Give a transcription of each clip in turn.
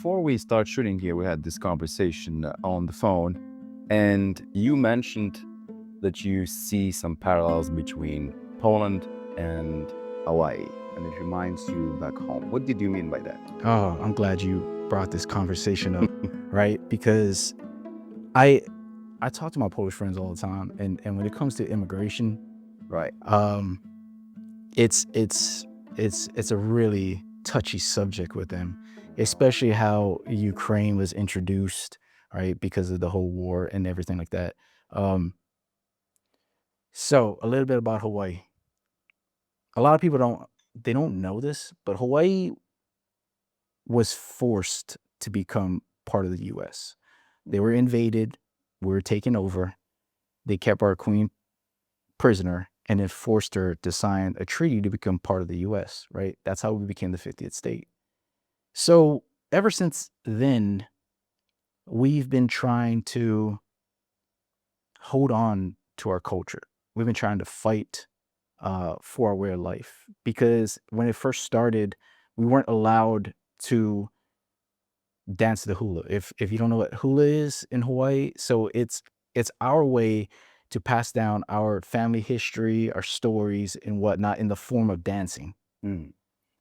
Before we start shooting here, we had this conversation on the phone, and you mentioned that you see some parallels between Poland and Hawaii, and it reminds you back home. What did you mean by that? Oh, I'm glad you brought this conversation up, right? Because I I talk to my Polish friends all the time, and when it comes to immigration, Right. um, it's a really touchy subject with them, especially how Ukraine was introduced, right? Because of the whole war and everything like that. Um, so a little bit about Hawaii. A lot of people don't know this, but Hawaii was forced to become part of the US. They were invaded, we were taken over. They kept our queen prisoner and then forced her to sign a treaty to become part of the US, right? That's how we became the 50th state. So ever since then, we've been trying to hold on to our culture. We've been trying to fight for our way of life because when it first started, we weren't allowed to dance the hula. If you don't know what hula is in Hawaii, so it's our way to pass down our family history, our stories, and whatnot in the form of dancing. Mm.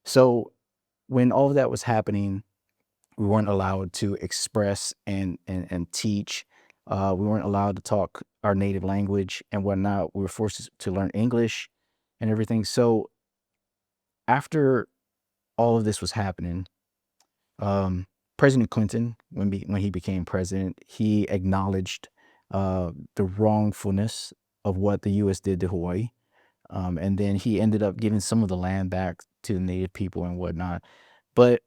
So when all of that was happening, we weren't allowed to express and teach. We weren't allowed to talk our native language and whatnot. We were forced to learn English and everything. So after all of this was happening, um, President Clinton, when he became president, he acknowledged the wrongfulness of what the U.S. did to Hawaii, and then he ended up giving some of the land back to the native people and whatnot. But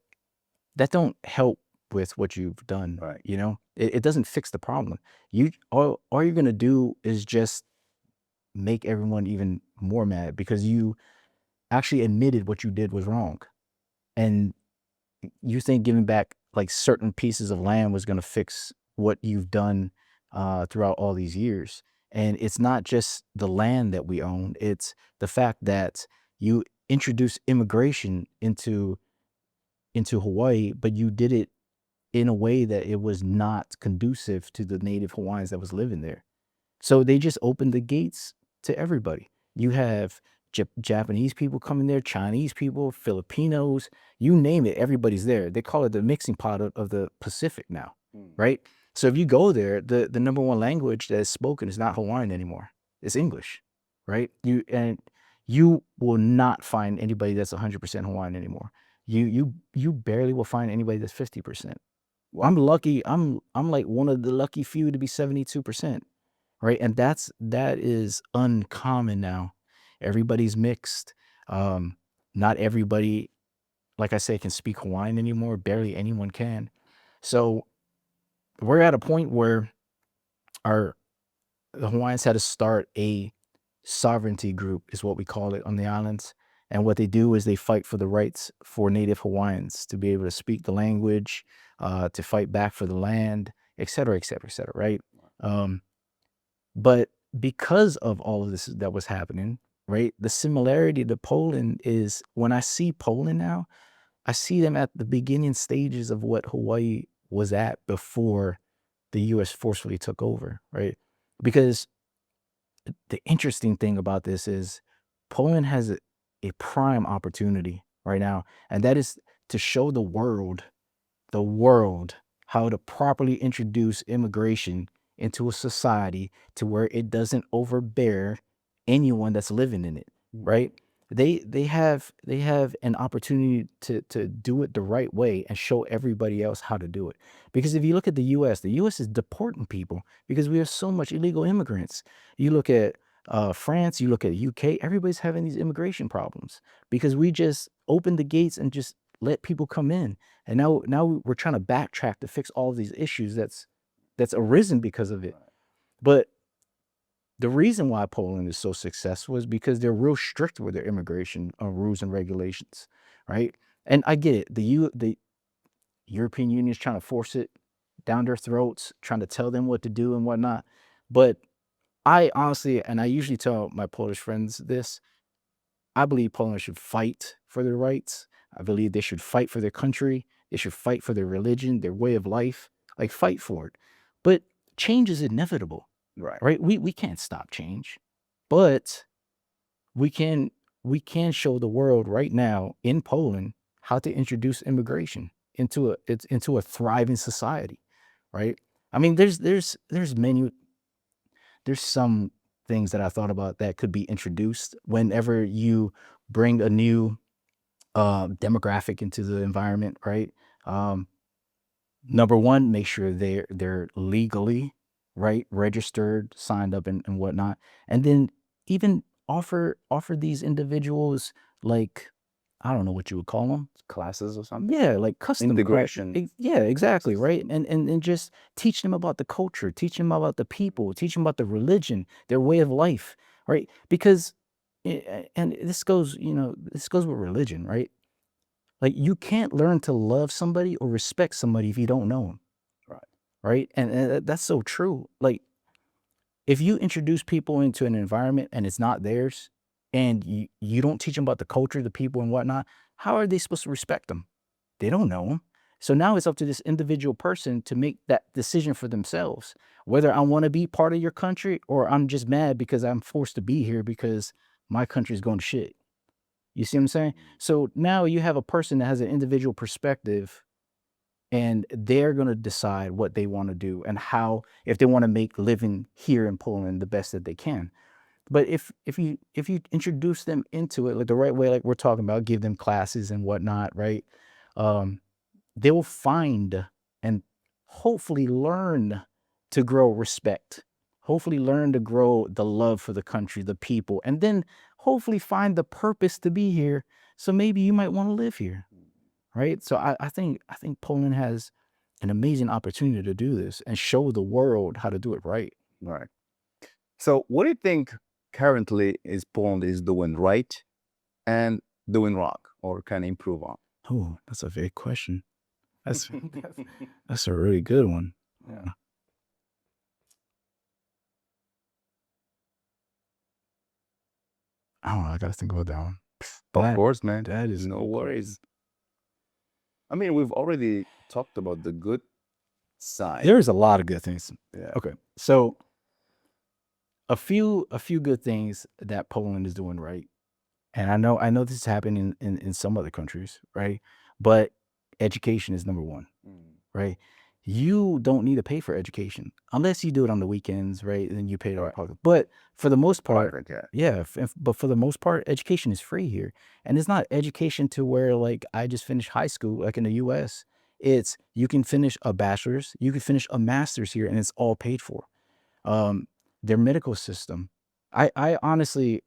that don't help with what you've done. Right. It doesn't fix the problem. All you're gonna do is just make everyone even more mad because you actually admitted what you did was wrong, and you think giving back like certain pieces of land was going to fix what you've done throughout all these years. And it's not just the land that we own, it's the fact that you introduced immigration into Hawaii, but you did it in a way that it was not conducive to the native Hawaiians that was living there. So they just opened the gates to everybody. You have Japanese people coming there, Chinese people, Filipinos, you name it, everybody's there. They call it the mixing pot of the Pacific now, Mm. right? So if you go there, the number one language that is spoken is not Hawaiian anymore. It's English, right? You will not find anybody that's 100% Hawaiian anymore. You barely will find anybody that's 50%. I'm Wow. lucky. I'm like one of the lucky few to be 72%. Right, and that is uncommon now. Everybody's mixed. Um, Not everybody, like I say, can speak Hawaiian anymore. Barely anyone can. So we're at a point where our the Hawaiians had to start a sovereignty group, is what we call it on the islands. And what they do is they fight for the rights for Native Hawaiians to be able to speak the language, to fight back for the land, et cetera, et cetera, et cetera. Right. Um, But because of all of this that was happening, right, the similarity to Poland is when I see Poland now, I see them at the beginning stages of what Hawaii was at before the US forcefully took over, right? Because the interesting thing about this is Poland has a prime opportunity right now, and that is to show the world how to properly introduce immigration into a society to where it doesn't overbear anyone that's living in it, Mm. right? They have an opportunity to do it the right way and show everybody else how to do it. Because if you look at the US is deporting people because we have so much illegal immigrants. You look at France, you look at UK, everybody's having these immigration problems because we just opened the gates and just let people come in, and now we're trying to backtrack to fix all of these issues that's arisen because of it. Right. But the reason why Poland is so successful is because they're real strict with their immigration rules and regulations, right? And I get it. The European Union is trying to force it down their throats, trying to tell them what to do and whatnot. But I honestly, and I usually tell my Polish friends this, I believe Poland should fight for their rights. I believe they should fight for their country. They should fight for their religion, their way of life, like fight for it. But change is inevitable, Right. right? We can't stop change, but we can show the world right now in Poland how to introduce immigration into a thriving society, right? I mean, there's some things that I thought about that could be introduced whenever you bring a new demographic into the environment, right? Um, Number one, make sure they're legally right, registered, signed up, and whatnot, and then even offer these individuals like I don't know what you would call them. Classes or something. Yeah, like custom Integration. yeah, exactly, right? And just teach them about the culture, teach them about the people, teach them about the religion, their way of life, right? Because and this goes with religion, right? Like you can't learn to love somebody or respect somebody if you don't know them, Right. right? And that's so true. Like if you introduce people into an environment and it's not theirs, and you don't teach them about the culture, the people, and whatnot, how are they supposed to respect them? They don't know them. So now it's up to this individual person to make that decision for themselves, whether I want to be part of your country or I'm just mad because I'm forced to be here because my country's going to shit. You see what I'm saying? So now you have a person that has an individual perspective and they're going to decide what they want to do and how, if they want to make living here in Poland the best that they can. But if you introduce them into it like the right way, like we're talking about, give them classes and whatnot, right? Um, they will find and hopefully learn to grow respect, hopefully learn to grow the love for the country, the people, and then hopefully find the purpose to be here. So maybe you might want to live here, right? So I think Poland has an amazing opportunity to do this and show the world how to do it right. Right. So what do you think currently is Poland is doing right and doing wrong or can improve on? Oh, that's a big question. That's that's a really good one. Yeah. I don't know. I gotta think about that one. Of course, man. That is a No good question. worries. I mean, we've already talked about the good side. There's a lot of good things. Yeah. Okay, so a few good things that Poland is doing right, and I know this is happening in some other countries, right? But education is number one, right? You don't need to pay for education unless you do it on the weekends, right? Then you pay it out of Right. pocket. But for the most part, Private, yeah. yeah. But for the most part, education is free here, and it's not education to where like I just finished high school, like in the U.S. It's you can finish a bachelor's, you can finish a master's here, and it's all paid for. Um, their medical system, I honestly,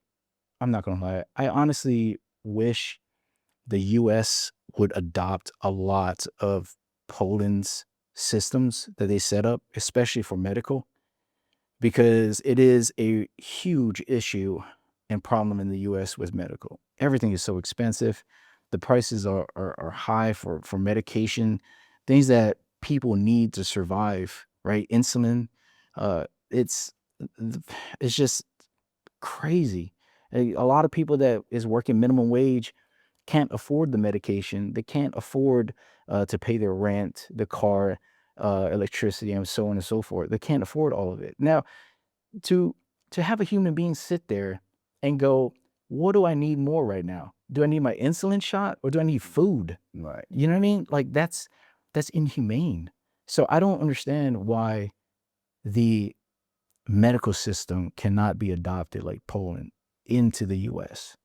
I'm not gonna lie, I honestly wish the US would adopt a lot of Poland's systems that they set up, especially for medical, because it is a huge issue and problem in the US with medical. Everything is so expensive. The prices are high for medication, things that people need to survive, right? Insulin. It's it's just crazy. A lot of people that is working minimum wage can't afford the medication. They can't afford to pay their rent, the car, electricity, and so on and so forth. They can't afford all of it. Now, to to have a human being sit there and go, "What do I need more right now? Do I need my insulin shot or do I need food?" Right. You know what I mean? Like that's inhumane. So I don't understand why the medical system cannot be adopted like Poland into the US,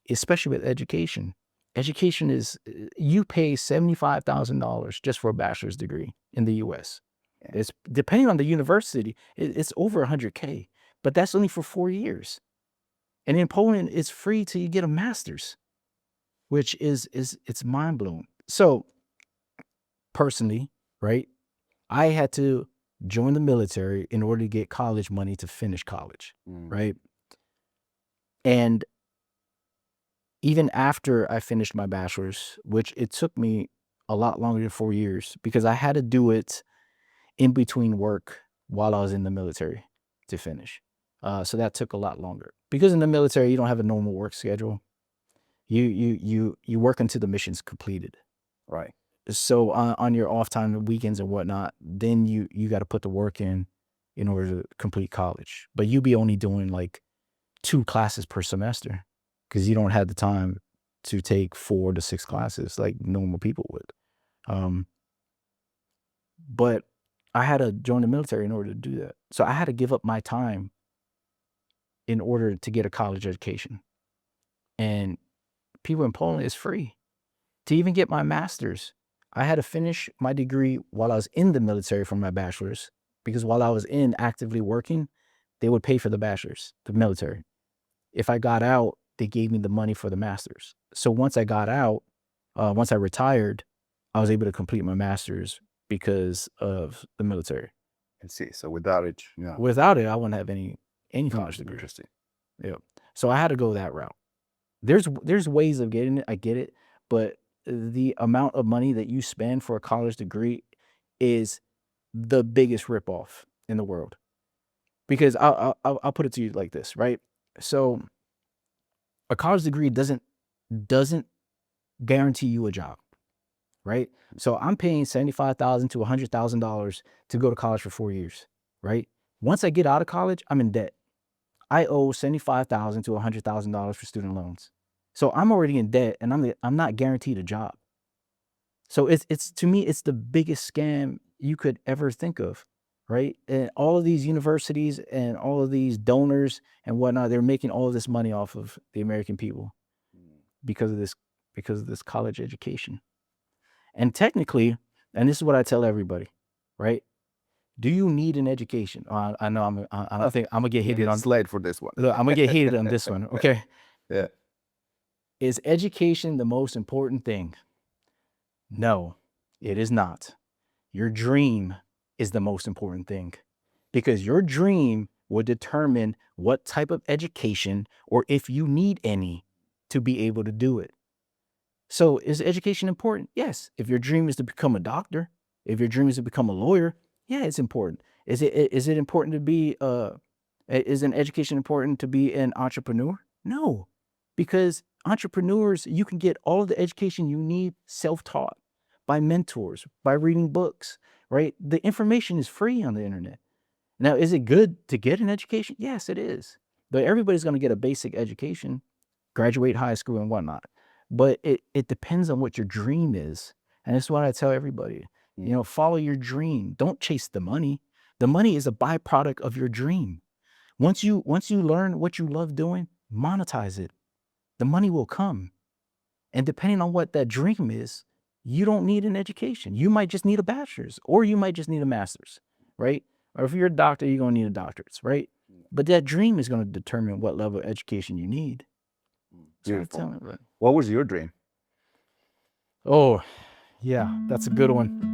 especially with education. Education is you pay $75,000 just for a bachelor's degree in the US. Yeah. It's depending on the university, it's over 100K, but that's only for 4 years. And in Poland, it's free till you get a master's, which is it's mind blowing. So personally, right, I had to join the military in order to get college money to finish college, right? And even after I finished my bachelor's, which it took me a lot longer than 4 years because I had to do it in between work while I was in the military to finish. So that took a lot longer because in the military you don't have a normal work schedule. You work until the mission's completed. Right. So on your off time, the weekends and whatnot, then you got to put the work in order to complete college. But you be only doing like 2 classes per semester because you don't have the time to take 4 to 6 classes like normal people would. But I had to join the military in order to do that. So I had to give up my time in order to get a college education. And people in Poland, it's free. To even get my master's, I had to finish my degree while I was in the military for my bachelor's, because while I was in actively working, they would pay for the bachelor's, the military. If I got out, they gave me the money for the master's. So once I got out, once I retired, I was able to complete my master's because of the military. I see. So without it, yeah. Without it, I wouldn't have any college degree. Interesting. Yeah. So I had to go that route. There's ways of getting it. I get it, but the amount of money that you spend for a college degree is the biggest ripoff in the world. Because I'll put it to you like this, right? So a college degree doesn't guarantee you a job, right? So I'm paying $75,000 to $100,000 to go to college for 4 years, right? Once I get out of college, I'm in debt. I owe $75,000 to $100,000 for student loans. So I'm already in debt, and I'm not guaranteed a job. So it's to me, it's the biggest scam you could ever think of, right? And all of these universities and all of these donors and whatnot, they're making all of this money off of the American people because of this college education. And technically, and this is what I tell everybody, right? Do you need an education? I know I don't think I'm gonna get hated on. It's late for this one. Look, I'm gonna get hated on this one. Okay. Yeah. Is education the most important thing? No, it is not. Your dream is the most important thing, because your dream will determine what type of education, or if you need any, to be able to do it. So is education important? Yes. If your dream is to become a doctor, if your dream is to become a lawyer, yeah, it's important. Is it important to be is an education important to be an entrepreneur? No. Because entrepreneurs, you can get all of the education you need self-taught by mentors, by reading books, right? The information is free on the internet. Now, is it good to get an education? Yes, it is. But everybody's going to get a basic education, graduate high school and whatnot. But it depends on what your dream is. And that's what I tell everybody. You know, follow your dream. Don't chase the money. The money is a byproduct of your dream. Once you learn what you love doing, monetize it. The money will come. And depending on what that dream is, you don't need an education. You might just need a bachelor's, or you might just need a master's, right? Or if you're a doctor, you're going to need a doctorate's, right? But that dream is going to determine what level of education you need. Beautiful. What was your dream? Oh, yeah, that's a good one.